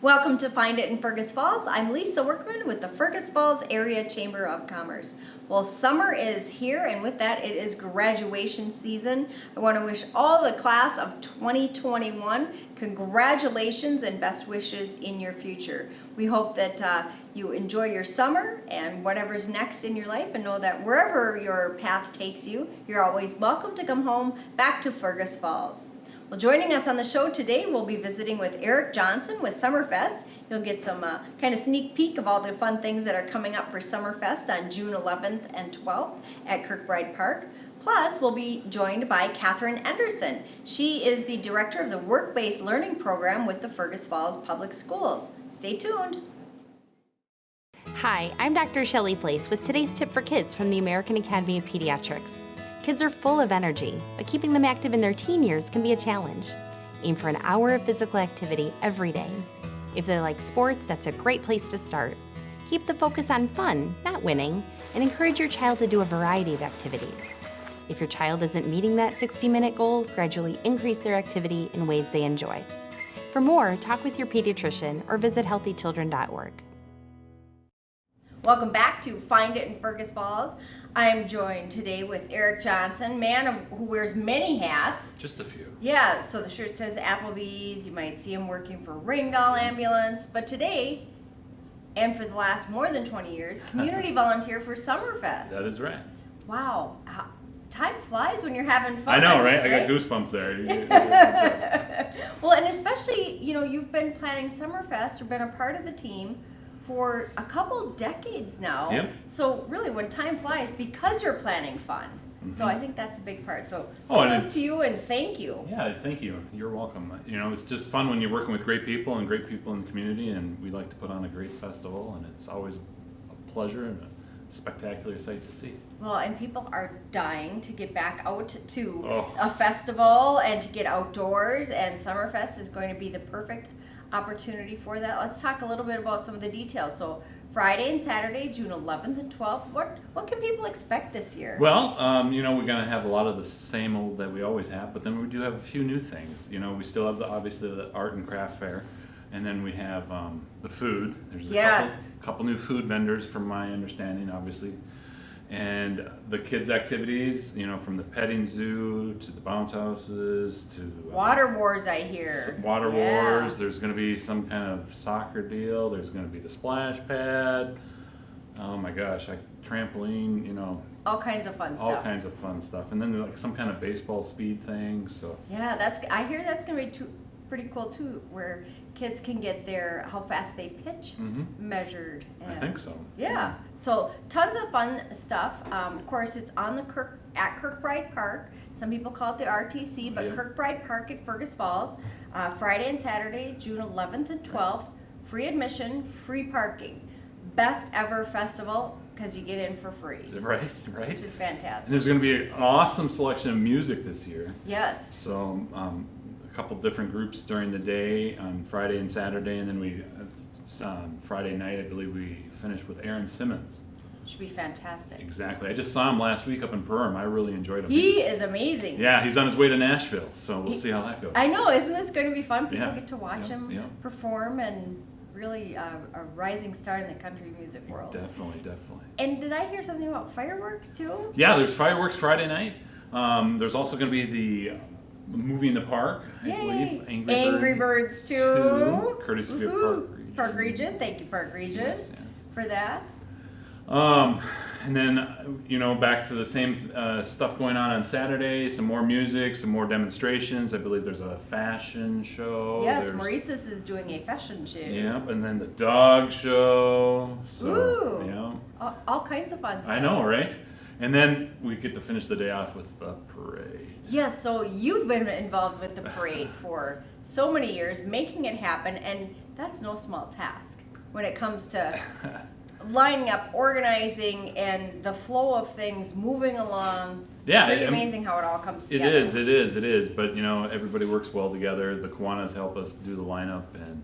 Welcome to Find It in Fergus Falls. I'm Lisa Workman with the Fergus Falls Area Chamber of Commerce. Well, summer is here, and with that, it is graduation season. I want to wish all the class of 2021 congratulations and best wishes in your future. We hope that you enjoy your summer and whatever's next in your life, and know that wherever your path takes you, you're always welcome to come home back to Fergus Falls. Well, joining us on the show today, we'll be visiting with Eric Johnson with Summerfest. You'll get some kind of sneak peek of all the fun things that are coming up for Summerfest on June 11th and 12th at Kirkbride Park. Plus, we'll be joined by Kathryn Enderson. She is the director of the Work-Based Learning Program with the Fergus Falls Public Schools. Stay tuned. Hi, I'm Dr. Shelley Flace with today's tip for kids from the American Academy of Pediatrics. Kids are full of energy, but keeping them active in their teen years can be a challenge. Aim for an hour of physical activity every day. If they like sports, that's a great place to start. Keep the focus on fun, not winning, and encourage your child to do a variety of activities. If your child isn't meeting that 60-minute goal, gradually increase their activity in ways they enjoy. For more, talk with your pediatrician or visit healthychildren.org. Welcome back to Find It in Fergus Falls. I'm joined today with Eric Johnson, who wears many hats. Just a few. Yeah, so the shirt says Applebee's. You might see him working for Ringdoll Ambulance. But today, and for the last more than 20 years, community volunteer for Summerfest. That is right. Wow. Time flies when you're having fun. I know, right? I got goosebumps there. Well, and especially, you've been planning Summerfest or been a part of the team for a couple decades now. Yep. So really, when time flies, because you're planning fun. Mm-hmm. So I think that's a big part. So kudos to you and thank you. Yeah, thank you. You're welcome. It's just fun when you're working with great people and great people in the community, and we like to put on a great festival, and it's always a pleasure and a spectacular sight to see. Well, and people are dying to get back out to a festival and to get outdoors, and Summerfest is going to be the perfect opportunity for that. Let's talk a little bit about some of the details. So Friday and Saturday, June 11th and 12th, what can people expect this year? Well, we're going to have a lot of the same old that we always have, but then we do have a few new things. We still have obviously the art and craft fair, and then we have the food. There's a couple new food vendors from my understanding, obviously. And the kids' activities, from the petting zoo to the bounce houses to water wars, I hear. Water wars. There's going to be some kind of soccer deal. There's going to be the splash pad. Oh my gosh, trampoline. All kinds of fun stuff. All kinds of fun stuff, and then like some kind of baseball speed thing. So yeah, I hear that's going to be pretty cool too, where kids can get how fast they pitch measured. And I think so. Yeah. So tons of fun stuff. Of course, it's on at Kirkbride Park. Some people call it the RTC, but Kirkbride Park at Fergus Falls. Friday and Saturday, June 11th and 12th. Free admission, free parking. Best ever festival because you get in for free. Right. Which is fantastic. And there's going to be an awesome selection of music this year. Yes. So couple different groups during the day on Friday and Saturday, and then Friday night I believe we finished with Aaron Simmons. Should be fantastic. Exactly. I just saw him last week up in Perham. I really enjoyed him. He is amazing. Yeah, he's on his way to Nashville, so we'll see how that goes. I know, isn't this going to be fun? People get to watch him perform, and really a rising star in the country music world. Definitely. And did I hear something about fireworks too? Yeah, there's fireworks Friday night. There's also going to be the movie in the park, I believe. Angry Birds 2. Courtesy of Park Region. Thank you, Park Region, for that. And then, back to the same stuff going on Saturday, some more music, some more demonstrations. I believe there's a fashion show. Yes, Maurice's is doing a fashion show. Yep, and then the dog show. So, all kinds of fun stuff. I know, right? And then we get to finish the day off with the parade. Yes, so you've been involved with the parade for so many years, making it happen, and that's no small task when it comes to lining up, organizing, and the flow of things moving along. Yeah, pretty amazing how it all comes together. It is. But everybody works well together. The Kiwanis help us do the lineup, and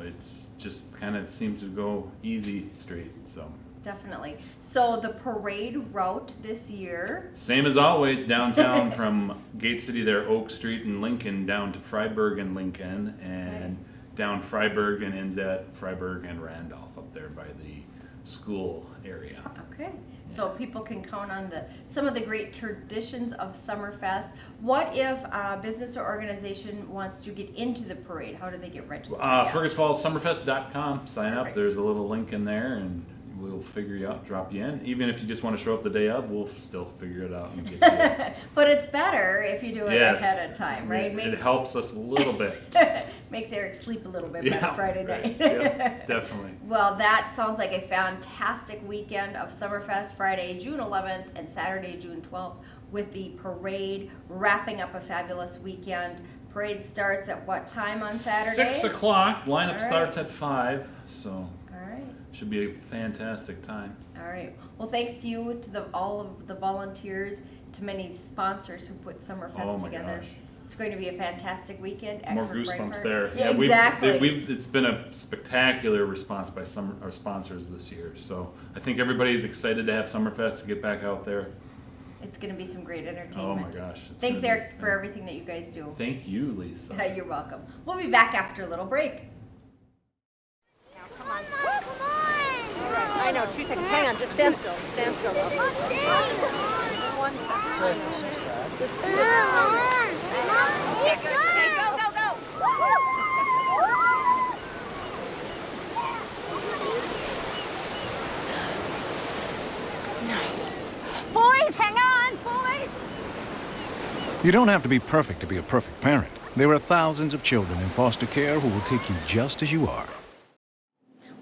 it's just kind of seems to go easy street. So. Definitely. So the parade route this year? Same as always, downtown from Gate City there, Oak Street and Lincoln, down to Freiburg and Lincoln, and down Freiburg and ends at Freiburg and Randolph up there by the school area. Okay, so people can count on some of the great traditions of Summerfest. What if a business or organization wants to get into the parade? How do they get registered? FergusFallsSummerfest.com. Sign up. Perfect. There's a little link in there, and we'll figure you out, drop you in. Even if you just want to show up the day of, we'll still figure it out and get you in. But it's better if you do it Yes. ahead of time, right? It helps us a little bit. Makes Eric sleep a little bit Yeah, better Friday right. night. Yeah, definitely. Well, that sounds like a fantastic weekend of Summerfest, Friday, June 11th and Saturday, June 12th, with the parade wrapping up a fabulous weekend. Parade starts at what time on Saturday? 6 o'clock. Lineup All right. starts at 5, so All right. should be a fantastic time. All right. Well, thanks to you, to all of the volunteers, to many sponsors who put Summerfest Oh my together. gosh. It's going to be a fantastic weekend. at More Kirk goosebumps Brightheart. there. Yeah, we've- exactly. it's been a spectacular response by some our sponsors this year. So I think everybody's excited to have Summerfest to get back out there. It's going to be some great Oh entertainment. my gosh. it's Thanks, gonna be Eric, for fun. everything that you guys do. Thank you, Lisa. You're welcome. We'll be back after a little break. Come on. All right, I know, 2 seconds. Hang on, just stand still. Stand still. One second. Okay, go, go, go. Boys, hang on, boys. You don't have to be perfect to be a perfect parent. There are thousands of children in foster care who will take you just as you are.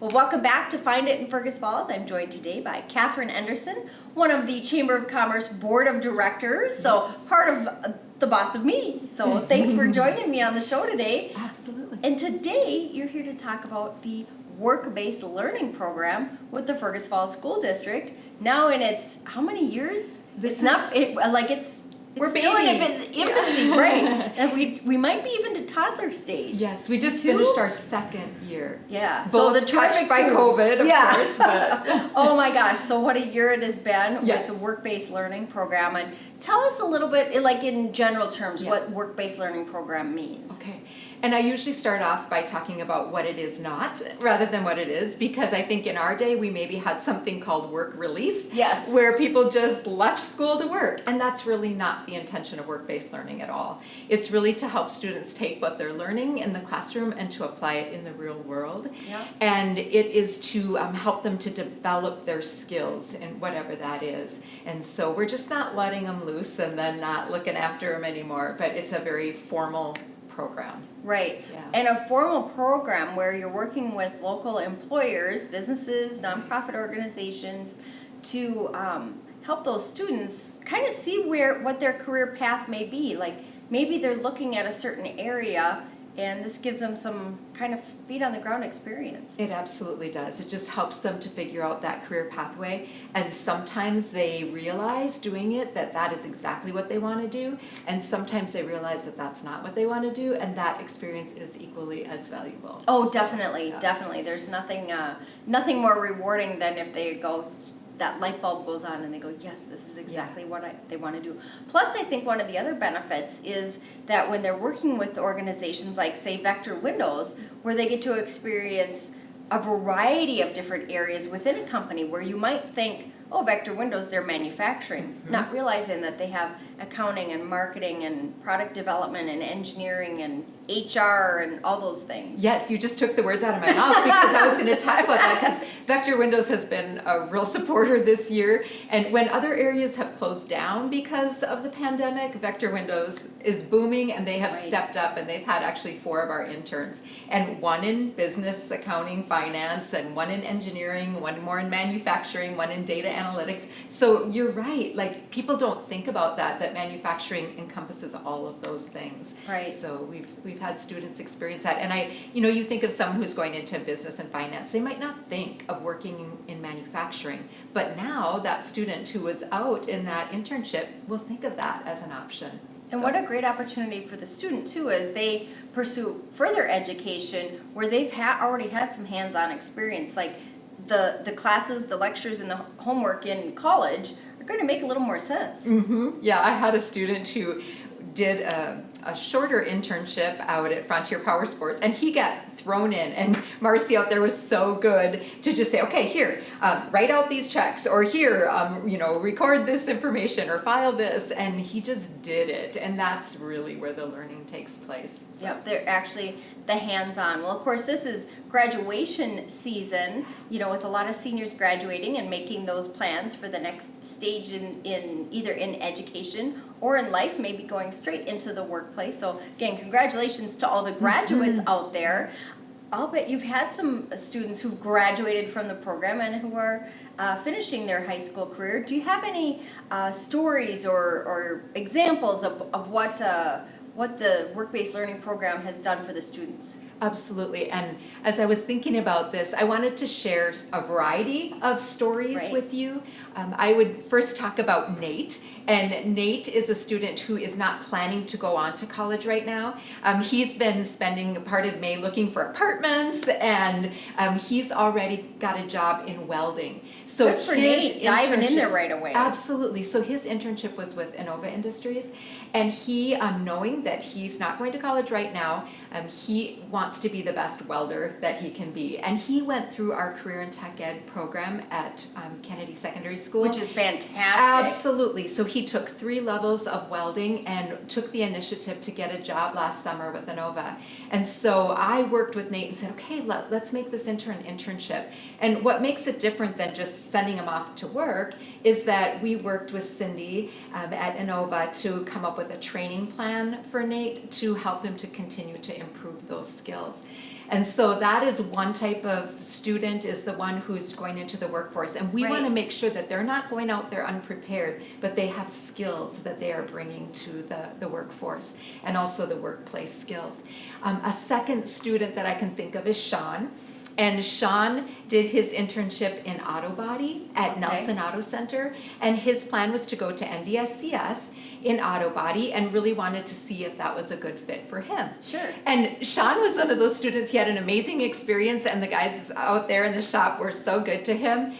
Well, welcome back to Find It in Fergus Falls. I'm joined today by Kathryn Enderson, one of the Chamber of Commerce Board of Directors, so part of the boss of me. So thanks for joining me on the show today. Absolutely. And today you're here to talk about the work-based learning program with the Fergus Falls School District. Now in its, how many years? This It's not, We're still in baby. its infancy, right? And we might be even to toddler stage. Yes, we just You too? finished our second year. Yeah. Both the touched terrific by twos. COVID, of Yeah. course, but Oh my gosh, so what a year it has been Yes. with the work-based learning program. And tell us a little bit, like in general terms, Yeah. what work-based learning program means. okay. And I usually start off by talking about what it is not rather than what it is, because I think in our day we maybe had something called work release. Yes. Where people just left school to work. And that's really not the intention of work-based learning at all. It's really to help students take what they're learning in the classroom and to apply it in the real world. Yeah. And it is to help them to develop their skills in whatever that is. And so we're just not letting them loose and then not looking after them anymore, but it's a very formal program. Right. Yeah. And a formal program where you're working with local employers, businesses, nonprofit organizations to help those students kind of see what their career path may be. Like maybe they're looking at a certain area and this gives them some kind of feet on the ground experience. It absolutely does. It just helps them to figure out that career pathway. And sometimes they realize doing it that that is exactly what they want to do. And sometimes they realize that that's not what they want to do. And that experience is equally as valuable. Oh, So, definitely, yeah. definitely. There's nothing more rewarding than if they go, that light bulb goes on and they go, yes, this is exactly what they want to do. Plus, I think one of the other benefits is that when they're working with organizations like, say, Vector Windows, where they get to experience a variety of different areas within a company where you might think, oh, Vector Windows, they're manufacturing, not realizing that they have accounting and marketing and product development and engineering and HR and all those things. Yes, you just took the words out of my mouth because I was going to talk about that because Vector Windows has been a real supporter this year. And when other areas have closed down because of the pandemic, Vector Windows is booming and they have Right. stepped up and they've had actually 4 of our interns. And 1 in business, accounting, finance, and 1 in engineering, 1 more in manufacturing, 1 in data analytics. So you're right, like people don't think about that manufacturing encompasses all of those things. Right. So we've had students experience that. And you think of someone who's going into business and finance, they might not think of working in manufacturing, but now that student who was out in that internship will think of that as an option. And what a great opportunity for the student too, as they pursue further education where they've already had some hands-on experience, like the classes, the lectures, and the homework in college are going to make a little more sense. Yeah, I had a student who did a shorter internship out at Frontier Power Sports, and he got thrown in, and Marcy out there was so good to just say, okay, here, write out these checks, or here, record this information, or file this, and he just did it, and that's really where the learning takes place. So. Yep, they're actually the hands-on. Well, of course, this is graduation season, with a lot of seniors graduating and making those plans for the next stage in either in education or in life, maybe going straight into the workplace. So again, congratulations to all the graduates out there. I'll bet you've had some students who've graduated from the program and who are finishing their high school career. Do you have any stories or examples of what the work-based learning program has done for the students? Absolutely, and as I was thinking about this, I wanted to share a variety of stories with you. I would first talk about Nate, and Nate is a student who is not planning to go on to college right now. He's been spending part of May looking for apartments, and he's already got a job in welding. So good for Nate, diving in there right away. Absolutely, so his internship was with Innova Industries, and he, knowing that he's not going to college right now, he wants to be the best welder that he can be. And he went through our Career and Tech Ed program at Kennedy Secondary School. Which is fantastic. Absolutely. So he took 3 levels of welding and took the initiative to get a job last summer with Innova. And so I worked with Nate and said, okay, let's make this internship. And what makes it different than just sending him off to work is that we worked with Cindy at Innova to come up with a training plan for Nate to help him to continue to improve those skills. And so that is one type of student, is the one who's going into the workforce. And we want to make sure that they're not going out there unprepared, but they have skills that they are bringing to the workforce, and also the workplace skills. A second student that I can think of is Sean. And Sean did his internship in auto body at Nelson Auto Center, and his plan was to go to NDSCS in auto body, and really wanted to see if that was a good fit for him. Sure. And Sean was one of those students, he had an amazing experience, and the guys out there in the shop were so good to him.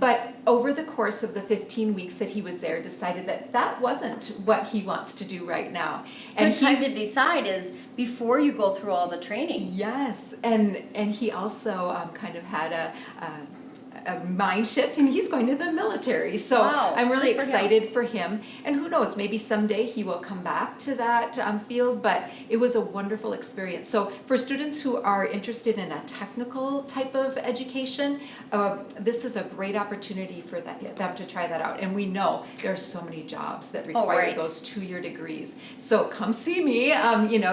But over the course of the 15 weeks that he was there, decided that that wasn't what he wants to do right now. And good time to decide is before you go through all the training. Yes, and he also kind of had a mind shift, and he's going to the military. So I'm really excited for him. And who knows, maybe someday he will come back to that field, but it was a wonderful experience. So for students who are interested in a technical type of education, this is a great opportunity for them to try that out. And we know there are so many jobs that require those 2-year degrees. So come see me,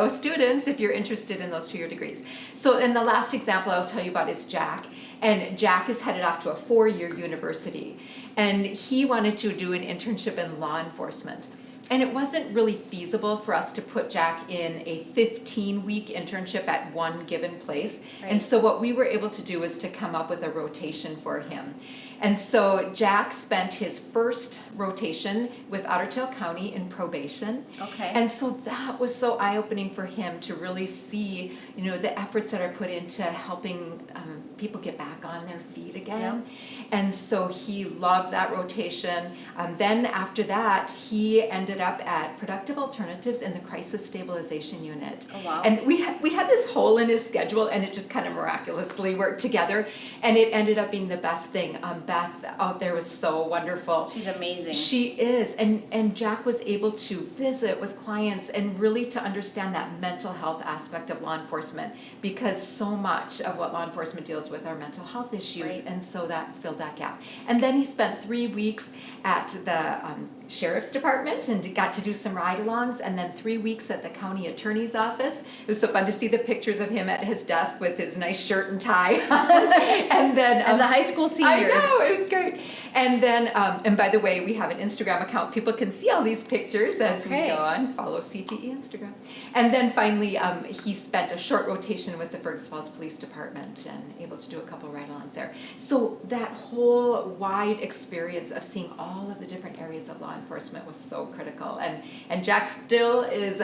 students, if you're interested in those 2-year degrees. So, and the last example I'll tell you about is Jack. And Jack is headed off to a 4-year university, and he wanted to do an internship in law enforcement. And it wasn't really feasible for us to put Jack in a 15-week internship at one given place. And so what we were able to do was to come up with a rotation for him. And so Jack spent his first rotation with Otter Tail County in probation. Okay. And so that was so eye-opening for him to really see, the efforts that are put into helping people get back on their feet again. Yep. And so he loved that rotation. Then after that, he ended up at Productive Alternatives in the Crisis Stabilization Unit. Oh, wow. And we had this hole in his schedule, and it just kind of miraculously worked together, and it ended up being the best thing. Beth out there was so wonderful. She's amazing. She is, and Jack was able to visit with clients and really to understand that mental health aspect of law enforcement, because so much of what law enforcement deals with are mental health issues, and so that filled that gap. And then he spent 3 weeks at the Sheriff's Department and got to do some ride-alongs, and then 3 weeks at the County Attorney's Office. It was so fun to see the pictures of him at his desk with his nice shirt and tie. And then as a high school senior. I know, it was great. And then, and by the way, we have an Instagram account. People can see all these pictures as we go on. Follow CTE Instagram. And then finally, he spent a short rotation with the Fergus Falls Police Department and able to do a couple ride-alongs there. So that whole wide experience of seeing all of the different areas of law enforcement was so critical. And Jack still is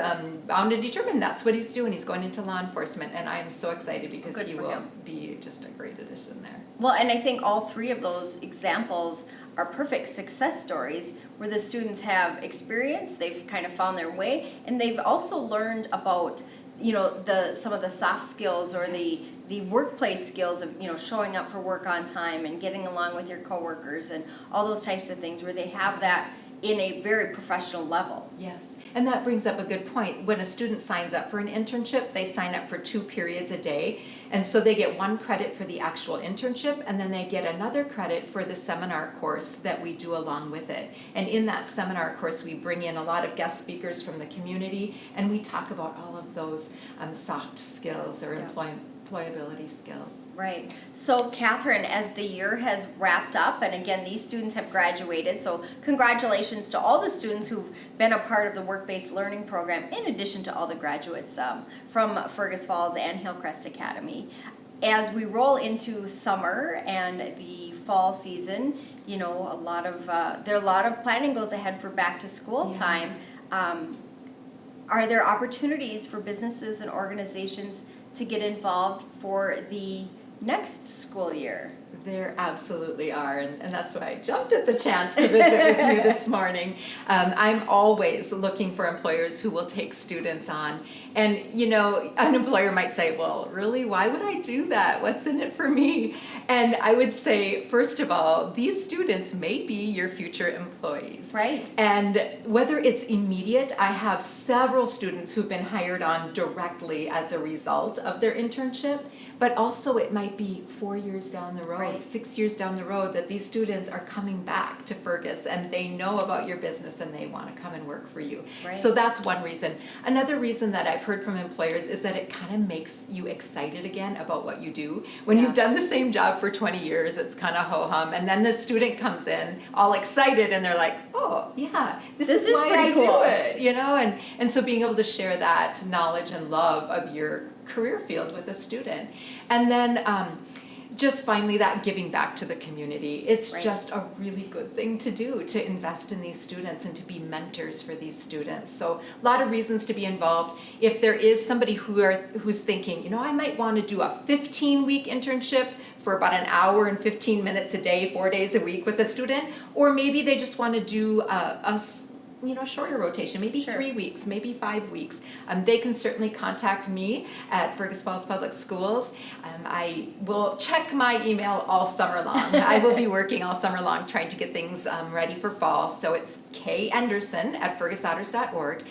bound and determined that's what he's doing. He's going into law enforcement, and I am so excited because he will be just a great addition there. Well, and I think all 3 of those examples are perfect success stories where the students have experience, they've kind of found their way, and they've also learned about, you know, some of the soft skills or the workplace skills of, you know, showing up for work on time and getting along with your coworkers and all those types of things where they have that in a very professional level. Yes, and that brings up a good point. When a student signs up for an internship, they sign up for 2 periods a day. And so they get 1 credit for the actual internship, and then they get another credit for the seminar course that we do along with it. And in that seminar course, we bring in a lot of guest speakers from the community, and we talk about all of those soft skills or employability skills. Right. So Kathryn, as the year has wrapped up, and again, these students have graduated, so congratulations to all the students who've been a part of the work-based learning program, in addition to all the graduates from Fergus Falls and Hillcrest Academy. As we roll into summer and the fall season, you know, there are a lot of planning goes ahead for back to school time. Are there opportunities for businesses and organizations to get involved for the next school year? There absolutely are, and that's why I jumped at the chance to visit with you this morning. I'm always looking for employers who will take students on. And, you know, an employer might say, well, really, why would I do that? What's in it for me? And I would say, first of all, these students may be your future employees. Right. And whether it's immediate, I have several students who've been hired on directly as a result of their internship, but also it might be 4 years down the road, Right. 6 years down the road, that these students are coming back to Fergus and they know about your business and they want to come and work for you. Right. So that's one reason. Another reason that I've heard from employers is that it kind of makes you excited again about what you do. When you've done the same job for 20 years, it's kind of ho-hum, and then the student comes in all excited and they're like, oh yeah, this is why pretty I cool. do it, you know? And so being able to share that knowledge and love of your career field with a student. And then just finally, that giving back to the community. It's Right. just a really good thing to do, to invest in these students and to be mentors for these students. So a lot of reasons to be involved. If there is somebody who's thinking, you know, I might want to do a 15-week internship for about an hour and 15 minutes a day, 4 days a week with a student, or maybe they just want to do a shorter rotation, maybe Sure. 3 weeks, maybe 5 weeks. They can certainly contact me at Fergus Falls Public Schools. I will check my email all summer long. I will be working all summer long trying to get things ready for fall. So it's kenderson@fergusotters.org.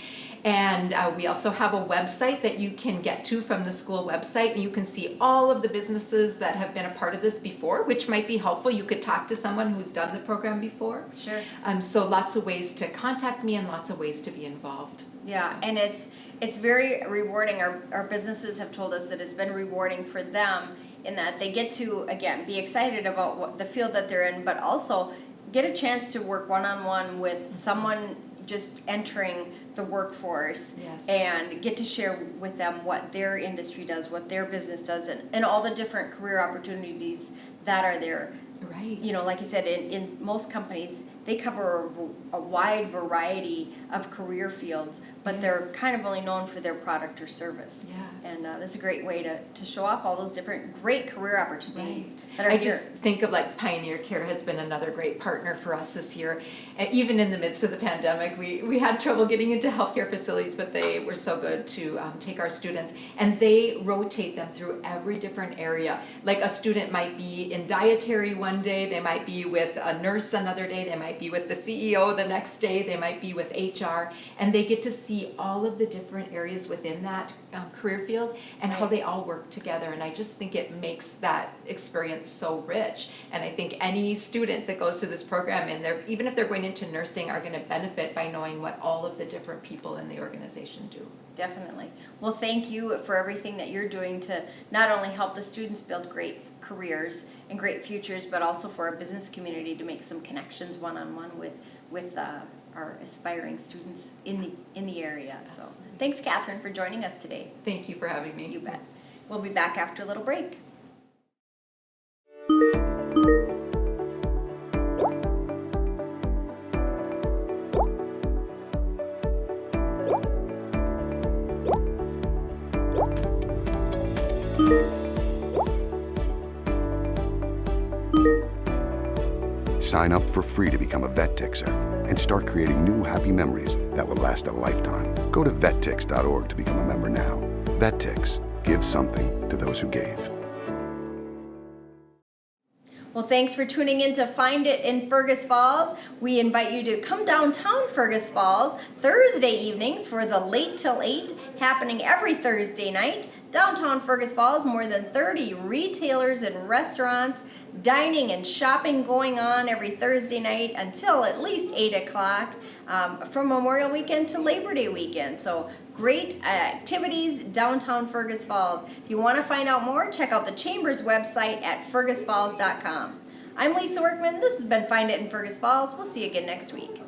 And we also have a website that you can get to from the school website, and you can see all of the businesses that have been a part of this before, which might be helpful. You could talk to someone who's done the program before. Sure. So lots of ways to contact me and lots of ways to be involved. Yeah, So. and it's very rewarding. Our businesses have told us that it's been rewarding for them in that they get to, again, be excited about the field that they're in, but also get a chance to work one-on-one with someone just entering the workforce. Yes. And get to share with them what their industry does, what their business does, and all the different career opportunities that are there. Right. You know, like you said, in most companies, they cover a wide variety of career fields, but they're Yes. kind of only known for their product or service. Yeah. And that's a great way to show off all those different great career opportunities that are I here. just think of like Pioneer Care has been another great partner for us this year. And even in the midst of the pandemic, we had trouble getting into healthcare facilities, but they were so good to take our students, and they rotate them through every different area. Like a student might be in dietary one day, they might be with a nurse another day, they might be with the CEO the next day, they might be with HR, and they get to see all of the different areas within that career field and how they all work together. And I just think it makes that experience so rich. And I think any student that goes through this program, and even if they're going into nursing, are going to benefit by knowing what all of the different people in the organization do. Definitely. Well, thank you for everything that you're doing to not only help the students build great careers and great futures, but also for our business community to make some connections one-on-one with our aspiring students in the area. So thanks, Kathryn, for joining us today. Thank you for having me. You bet. We'll be back after a little break. Sign up for free to become a VetTixer and start creating new happy memories that will last a lifetime. Go to vettix.org to become a member now. VetTix. Give something to those who gave. Well, thanks for tuning in to Find It in Fergus Falls. We invite you to come downtown Fergus Falls Thursday evenings for the Late Till 8, happening every Thursday night. Downtown Fergus Falls, more than 30 retailers and restaurants, dining and shopping going on every Thursday night until at least 8 o'clock from Memorial Weekend to Labor Day weekend. So great activities downtown Fergus Falls. If you want to find out more, check out the Chamber's website at fergusfalls.com. I'm Lisa Workman. This has been Find It in Fergus Falls. We'll see you again next week.